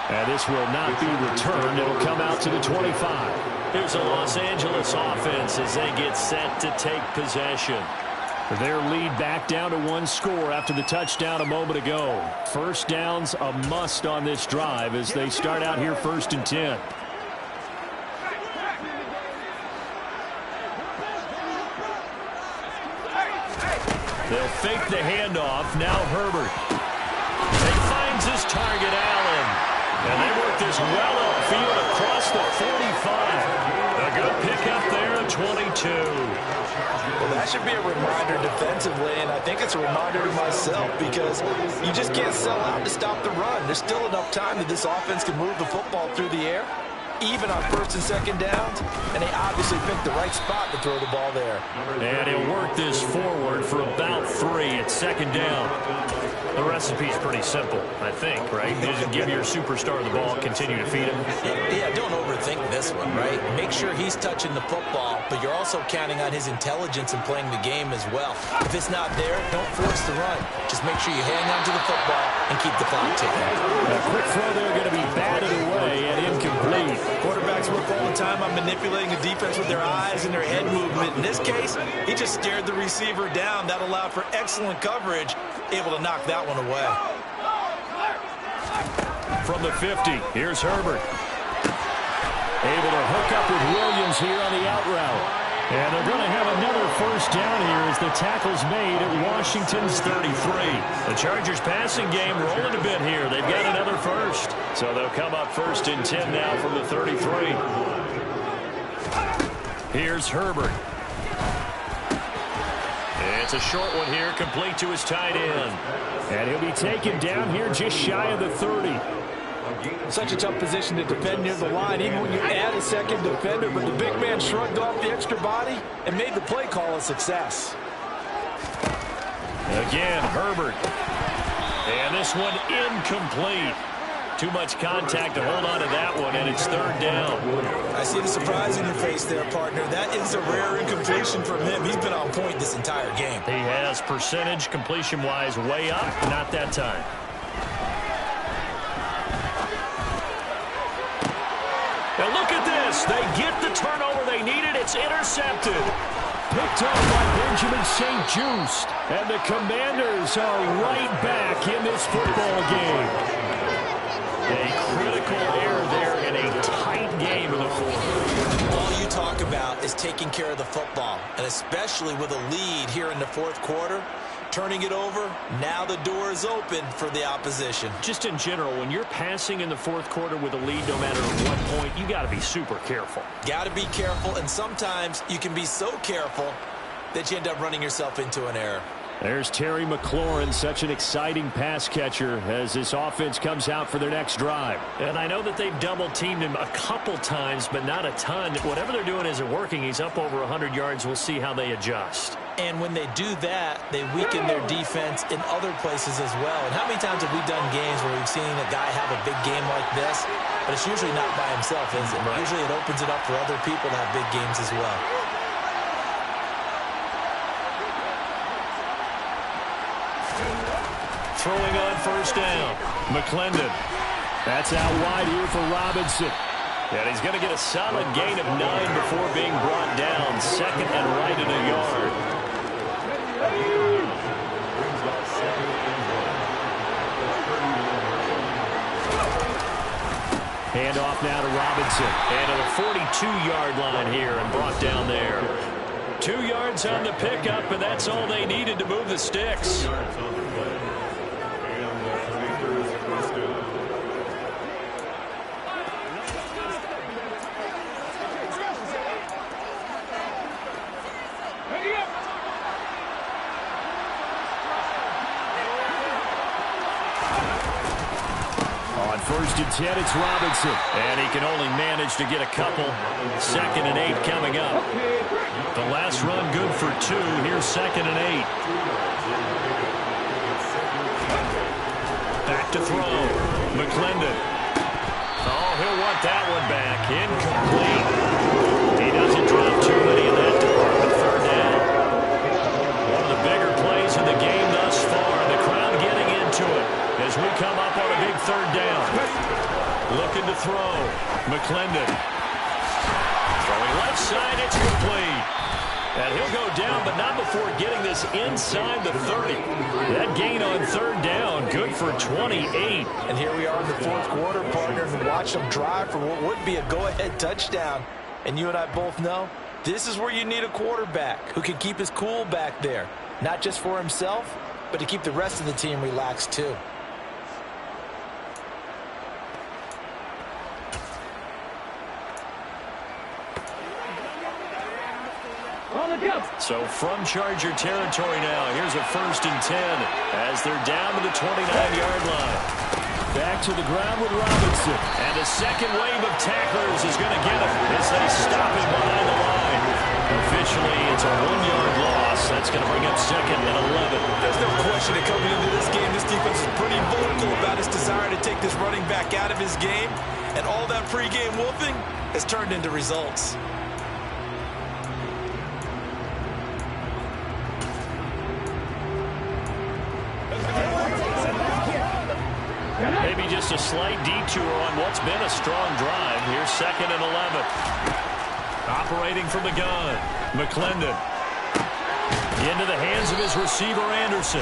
And this will not be returned. It'll come out to the 25. Here's a Los Angeles offense as they get set to take possession. Their lead back down to one score after the touchdown a moment ago. First down's a must on this drive as they start out here 1st and 10. They'll fake the handoff. Now Herbert. He finds his target, Allen. And they work this well upfield across the 45. A good pickup there at 22. Well, that should be a reminder defensively, and I think it's a reminder to myself because you just can't sell out to stop the run. There's still enough time that this offense can move the football through the air, even on 1st and 2nd downs, and they obviously picked the right spot to throw the ball there. And he'll work this forward for about 3 at 2nd down. The recipe's pretty simple, I think, right? You just give your superstar the ball, continue to feed him. Yeah, don't overthink this one, right? Make sure he's touching the football, but you're also counting on his intelligence in playing the game as well. If it's not there, don't force the run. Just make sure you hang on to the football and keep the clock ticking. A quick throw there going to be batted away and incomplete. Quarterbacks work all the time on manipulating the defense with their eyes and their head movement. In this case, he just stared the receiver down. That allowed for excellent coverage, able to knock that one away. From the 50, here's Herbert. Able to hook up with Williams here on the out route. And they're going to have another first down here as the tackle's made at Washington's 33. The Chargers passing game rolling a bit here. They've got another first. So they'll come up 1st and 10 now from the 33. Here's Herbert. It's a short one here, complete to his tight end. And he'll be taken down here just shy of the 30. Such a tough position to defend near the line, even when you add a second defender, but the big man shrugged off the extra body and made the play call a success. Again, Herbert. And this one incomplete. Too much contact to hold on to that one, and it's 3rd down. I see the surprise in your face there, partner. That is a rare incompletion from him. He's been on point this entire game. He has percentage completion-wise way up, not that time. Now look at this. They get the turnover they needed. It's intercepted. Picked off by Benjamin St. Just. And the Commanders are right back in this football game. A critical error there in a tight game in the 4th. All you talk about is taking care of the football, and especially with a lead here in the 4th quarter. Turning it over, now the door is open for the opposition. Just in general, when you're passing in the 4th quarter with a lead, no matter at what point, you got to be super careful. Got to be careful, and sometimes you can be so careful that you end up running yourself into an error. There's Terry McLaurin, such an exciting pass catcher as this offense comes out for their next drive. And I know that they've double-teamed him a couple times, but not a ton. Whatever they're doing isn't working. He's up over 100 yards. We'll see how they adjust. And when they do that, they weaken their defense in other places as well. And how many times have we done games where we've seen a guy have a big game like this, but it's usually not by himself, is it? Right. Usually it opens it up for other people to have big games as well. Throwing on first down. McClendon. That's out wide here for Robinson. And he's going to get a solid gain of 9 before being brought down. Second and right in a yard. Handoff now to Robinson. And to the 42-yard line here and brought down there. 2 yards on the pickup, and that's all they needed to move the sticks. First and 10, it's Robinson. And he can only manage to get a couple. Second and 8 coming up. The last run good for 2. Here's second and 8. Back to throw. McClendon. Oh, he'll want that one back. Incomplete. He doesn't drop too many in that department. Third down. One of the bigger plays in the game thus far. The crowd getting into it as we come up on a big third down. Looking to throw. McClendon. Throwing left side. It's complete. And he'll go down, but not before getting this inside the 30. That gain on third down, good for 28. And here we are in the fourth quarter, partner, and watch them drive for what would be a go-ahead touchdown. And you and I both know this is where you need a quarterback who can keep his cool back there. Not just for himself, but to keep the rest of the team relaxed too. So from Charger territory now, here's a first and 10 as they're down to the 29-yard line. Back to the ground with Robinson. And a second wave of tacklers is going to get him as they stop him behind the line. Officially, it's a 1-yard loss. That's going to bring up second and 11. There's no question that coming into this game, this defense is pretty vocal about its desire to take this running back out of his game. And all that pregame wolfing has turned into results. Maybe just a slight detour on what's been a strong drive. Here's second and 11. Operating from the gun. McClendon. Into the hands of his receiver, Anderson.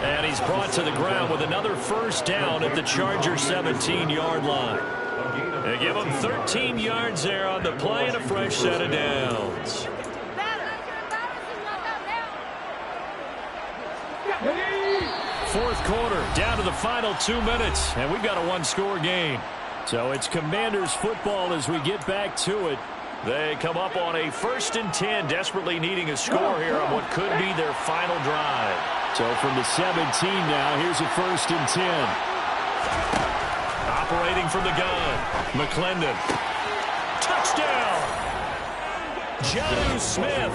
And he's brought to the ground with another first down at the Charger 17-yard line. They give him 13 yards there on the play and a fresh set of downs. Fourth quarter, down to the final 2 minutes, and we've got a one-score game. So it's Commanders football as we get back to it. They come up on a first and 10, desperately needing a score here on what could be their final drive. So from the 17 now, here's a first and 10. Operating from the gun, McClendon. Touchdown! Jonnu Smith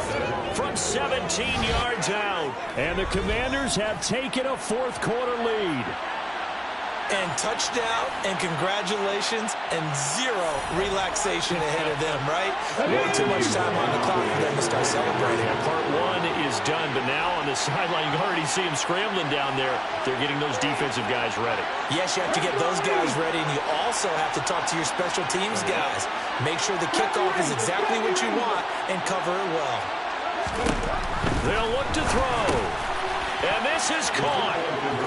from 17 yards out. And the Commanders have taken a fourth quarter lead. And touchdown, and congratulations, and zero relaxation ahead of them, right? Way too much time on the clock for them to start celebrating. Yeah, part one is done, but now on the sideline, you can already see them scrambling down there. They're getting those defensive guys ready. Yes, you have to get those guys ready, and you also have to talk to your special teams guys. Make sure the kickoff is exactly what you want and cover it well. They'll look to throw. And this is caught.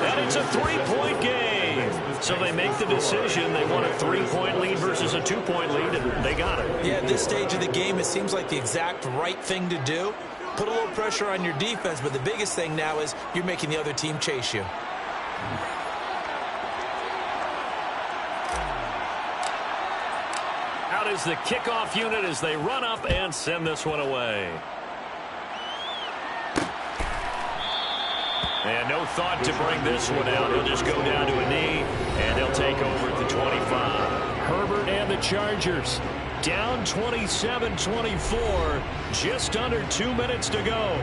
And it's a three-point game. So they make the decision. They want a three-point lead versus a two-point lead, and they got it. Yeah, at this stage of the game, it seems like the exact right thing to do. Put a little pressure on your defense, but the biggest thing now is you're making the other team chase you. Out is the kickoff unit as they run up and send this one away. And no thought to bring this one out. He'll just go down to a knee, and they'll take over at the 25. Herbert and the Chargers down 27-24. Just under 2 minutes to go.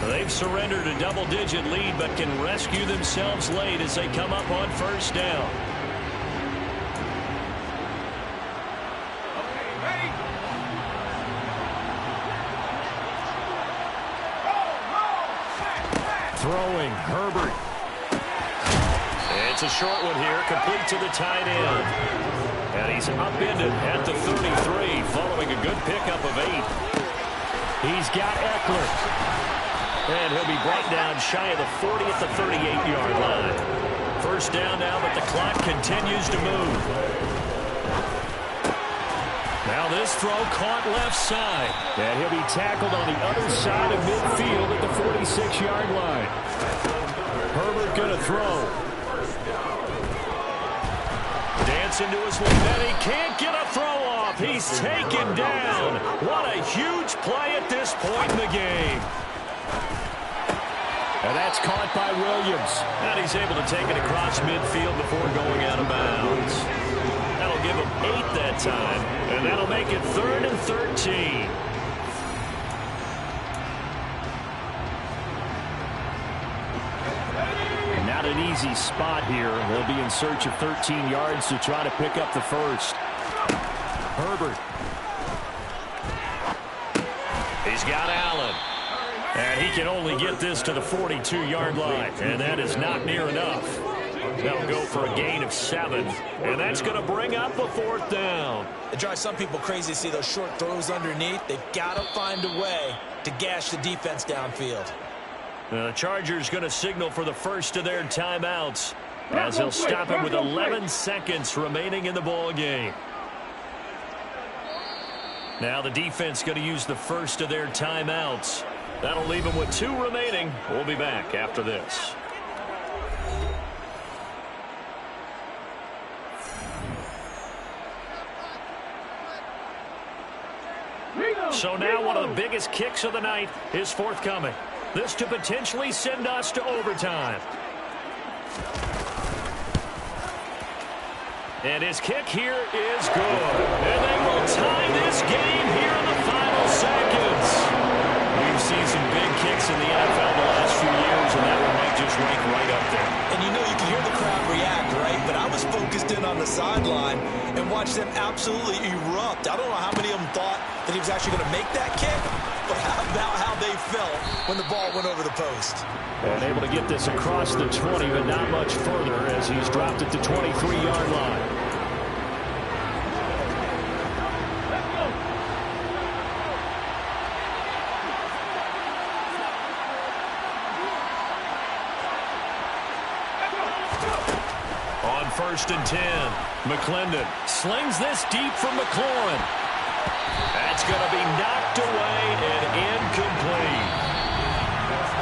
They've surrendered a double-digit lead, but can rescue themselves late as they come up on first down. Throwing, Herbert. It's a short one here, complete to the tight end. And he's upended at the 33, following a good pickup of 8. He's got Eckler. And he'll be brought down shy of the 40 at the 38-yard line. First down now, but the clock continues to move. Now this throw caught left side. And he'll be tackled on the other side of midfield at the 46-yard line. Herbert going to throw. Dancing to his left, and he can't get a throw off. He's taken down. What a huge play at this point in the game. And that's caught by Williams. And he's able to take it across midfield before going out of bounds. That'll give him 8 that time, and that'll make it 3rd and 13. Not an easy spot here. They'll be in search of 13 yards to try to pick up the first. Herbert. He's got Allen. And he can only get this to the 42-yard line, and that is not near enough. They'll go for a gain of 7, and that's going to bring up a 4th down. It drives some people crazy to see those short throws underneath. They've got to find a way to gash the defense downfield. The Chargers going to signal for the first of their timeouts as they'll stop it with 11 seconds remaining in the ball game. Now the defense going to use the first of their timeouts. That'll leave them with 2 remaining. We'll be back after this. So now one of the biggest kicks of the night is forthcoming. This to potentially send us to overtime. And his kick here is good. And they will tie this game here in the final seconds. We've seen some big kicks in the NFL the last few years, and that one might just rank right up there. And you know, you can hear the crowd react, right? But I was focused in on the sideline and watched them absolutely erupt. I don't know how many of them thought that he was actually going to make that kick, but how about how they felt when the ball went over the post? And able to get this across the 20, but not much further as he's dropped at the 23-yard line. On 1st and 10, McClendon slings this deep from McLaurin. That's going to be knocked away and incomplete.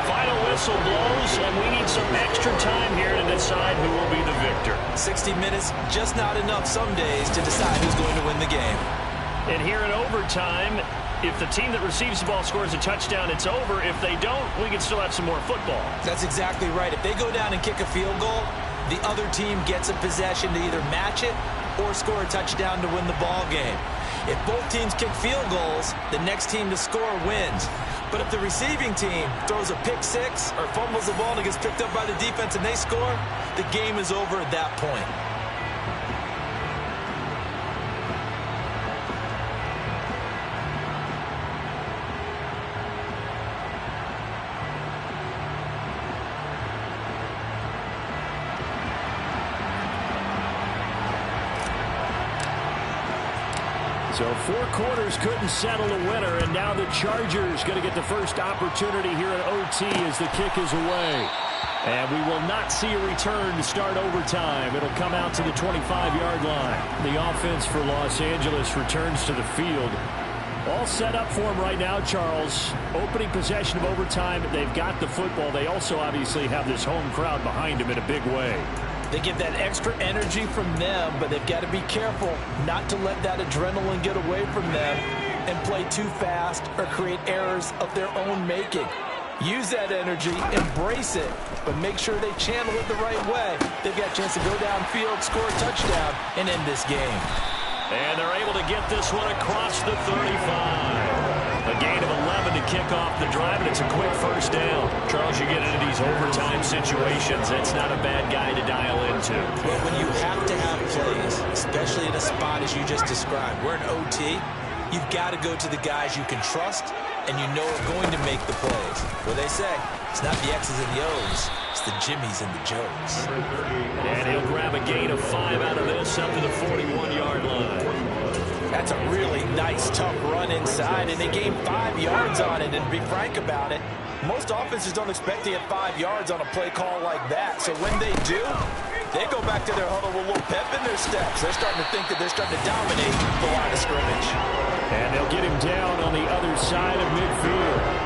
Final whistle blows, and we need some extra time here to decide who will be the victor. 60 minutes, just not enough some days to decide who's going to win the game. And here in overtime, if the team that receives the ball scores a touchdown, it's over. If they don't, we can still have some more football. That's exactly right. If they go down and kick a field goal, the other team gets a possession to either match it or score a touchdown to win the ball game. If both teams kick field goals, the next team to score wins. But if the receiving team throws a pick six or fumbles the ball and it gets picked up by the defense and they score, the game is over at that point. So 4 quarters couldn't settle a winner, and now the Chargers going to get the first opportunity here at OT as the kick is away. And we will not see a return to start overtime. It'll come out to the 25-yard line. The offense for Los Angeles returns to the field. All set up for them right now, Charles. Opening possession of overtime. They've got the football. They also obviously have this home crowd behind them in a big way. They get that extra energy from them, but they've got to be careful not to let that adrenaline get away from them and play too fast or create errors of their own making. Use that energy, embrace it, but make sure they channel it the right way. They've got a chance to go downfield, score a touchdown, and end this game. And they're able to get this one across the 35. A gain of 11 to to kick off the drive, and it's a quick first down. Charles, you get into these overtime situations, that's not a bad guy to dial into. But when you have to have plays, especially in a spot as you just described, we're in OT, you've got to go to the guys you can trust and you know are going to make the plays. What they say, it's not the X's and the O's, it's the Jimmies and the Joes. And he'll grab a gain of 5 out of this up to the 41-yard line. That's a really nice, tough run inside, and they gained 5 yards on it. And to be frank about it, most offenses don't expect to get 5 yards on a play call like that. So when they do, they go back to their huddle with a little pep in their steps. They're starting to think that they're starting to dominate the line of scrimmage. And they'll get him down on the other side of midfield.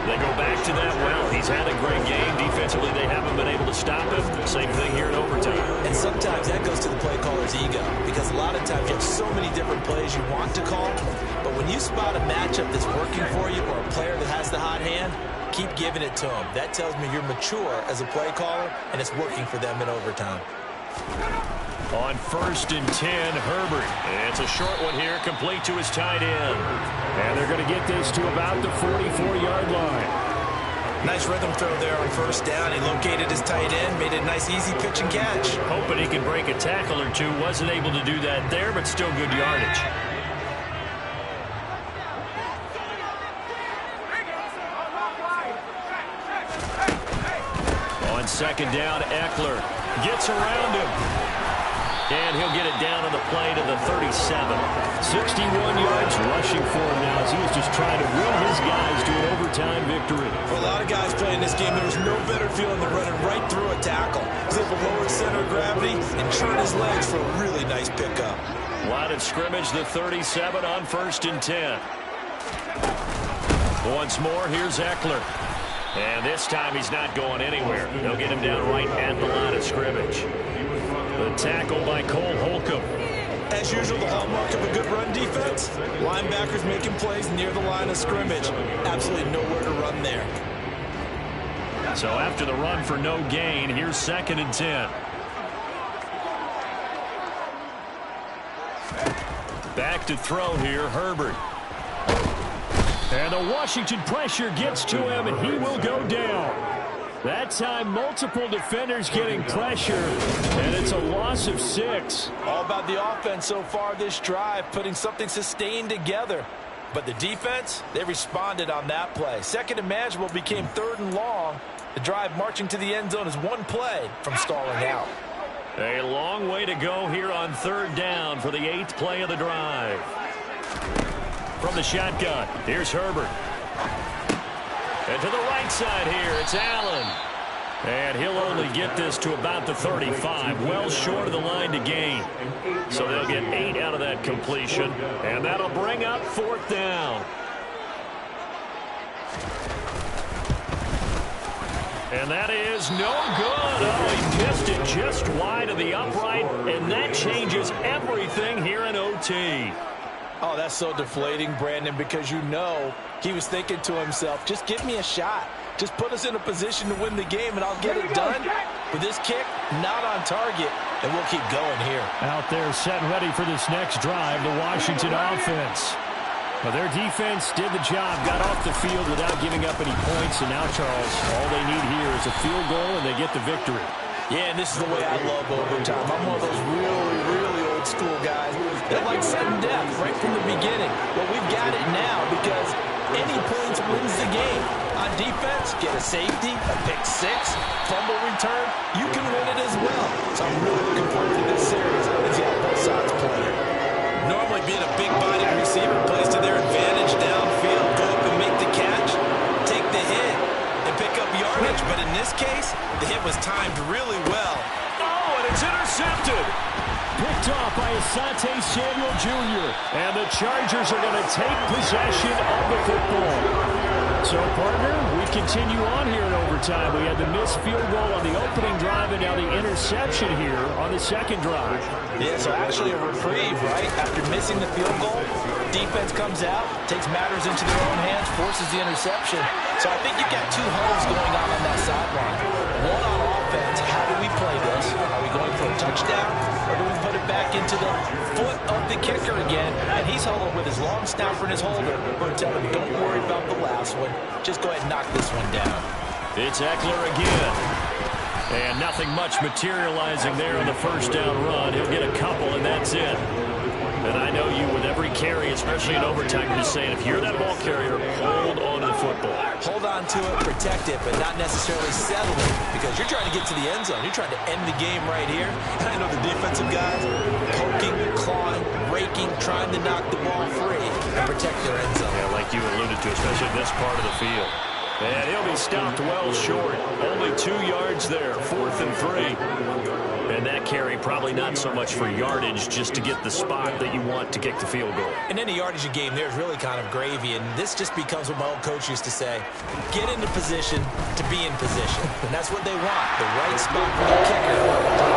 They go back to that well. He's had a great game. Defensively, they haven't been able to stop him. Same thing here in overtime. And sometimes that goes to the play caller's ego, because a lot of times you have so many different plays you want to call, but when you spot a matchup that's working for you or a player that has the hot hand, keep giving it to him. That tells me you're mature as a play caller, and it's working for them in overtime. On 1st and 10, Herbert. It's a short one here, complete to his tight end. And they're going to get this to about the 44-yard line. Nice rhythm throw there on 1st down. He located his tight end, made it a nice easy pitch and catch. Hoping he could break a tackle or two. Wasn't able to do that there, but still good yardage. On 2nd down, Eckler gets around him. And he'll get it down on the play to the 37. 61 yards rushing for him now as he was just trying to win his guys to an overtime victory. For a lot of guys playing this game, there was no better feeling than running right through a tackle. He's able to lower his center of gravity and churn his legs for a really nice pickup. Line of scrimmage, the 37 on 1st and 10. Once more, here's Eckler. And this time he's not going anywhere. They'll get him down right at the line of scrimmage. The tackle by Cole Holcomb. As usual, the hallmark of a good run defense, linebackers making plays near the line of scrimmage. Absolutely nowhere to run there. So after the run for no gain, here's 2nd and 10. Back to throw here, Herbert. And the Washington pressure gets to him, and he will go down. That time, multiple defenders getting pressure, and it's a loss of 6. All about the offense so far this drive, putting something sustained together. But the defense, they responded on that play. 2nd and manageable became 3rd and long. The drive marching to the end zone is one play from stalling out. A long way to go here on 3rd down for the 8th play of the drive. From the shotgun, here's Herbert. And to the right side here, it's Allen. And he'll only get this to about the 35, well short of the line to gain. So they'll get 8 out of that completion, and that'll bring up 4th down. And that is no good. Oh, he missed it just wide of the upright, and that changes everything here in OT. Oh, that's so deflating, Brandon, because you know he was thinking to himself, just give me a shot. Just put us in a position to win the game, and I'll get it done. But this kick, not on target, and we'll keep going here. Out there set and ready for this next drive, the Washington offense. Well, their defense did the job, got off the field without giving up any points, and now, Charles, all they need here is a field goal, and they get the victory. Yeah, and this is the way I love overtime. I'm one of those really old school guys that like sudden death right from the beginning. But we've got it now because any points wins the game. On defense, get a safety, a pick 6, fumble return, you can win it as well. So I'm really looking forward to this series and see how both sides play. Normally being a big-bodied receiver plays to their advantage downfield. Go up and make the catch, take the hit, and pick up yardage. But in this case, the hit was timed really well. Oh, and it's intercepted. Picked off by Asante Samuel Jr. And the Chargers are going to take possession of the football. So, partner, we continue on here in overtime. We had the missed field goal on the opening drive and now the interception here on the 2nd drive. Yeah, so actually a reprieve, right? After missing the field goal, defense comes out, takes matters into their own hands, forces the interception. So I think you've got 2 huddles going on that sideline. One on offense, how do we play this? Are we going for a touchdown, or do we put it back into the foot of the kicker again? And he's huddled with his long snapper and his holder. We're going to tell him, don't worry about the last one. Just go ahead and knock this one down. It's Eckler again. And nothing much materializing there on the first down run. He'll get a couple, and that's it. And I know you, with every carry, especially in overtime, you're just saying, if you're that ball carrier, hold on to the football. Hold on to it, protect it, but not necessarily settle it, because you're trying to get to the end zone. You're trying to end the game right here. And I know the defensive guys poking, clawing, raking, trying to knock the ball free and protect their end zone. Yeah, like you alluded to, especially this part of the field. And he'll be stopped well short. Only 2 yards there, 4th and 3. And that carry probably not so much for yardage, just to get the spot that you want to kick the field goal. And any yardage game there is really kind of gravy, and this just becomes what my old coach used to say, get into position to be in position. And that's what they want, the right spot for the kicker to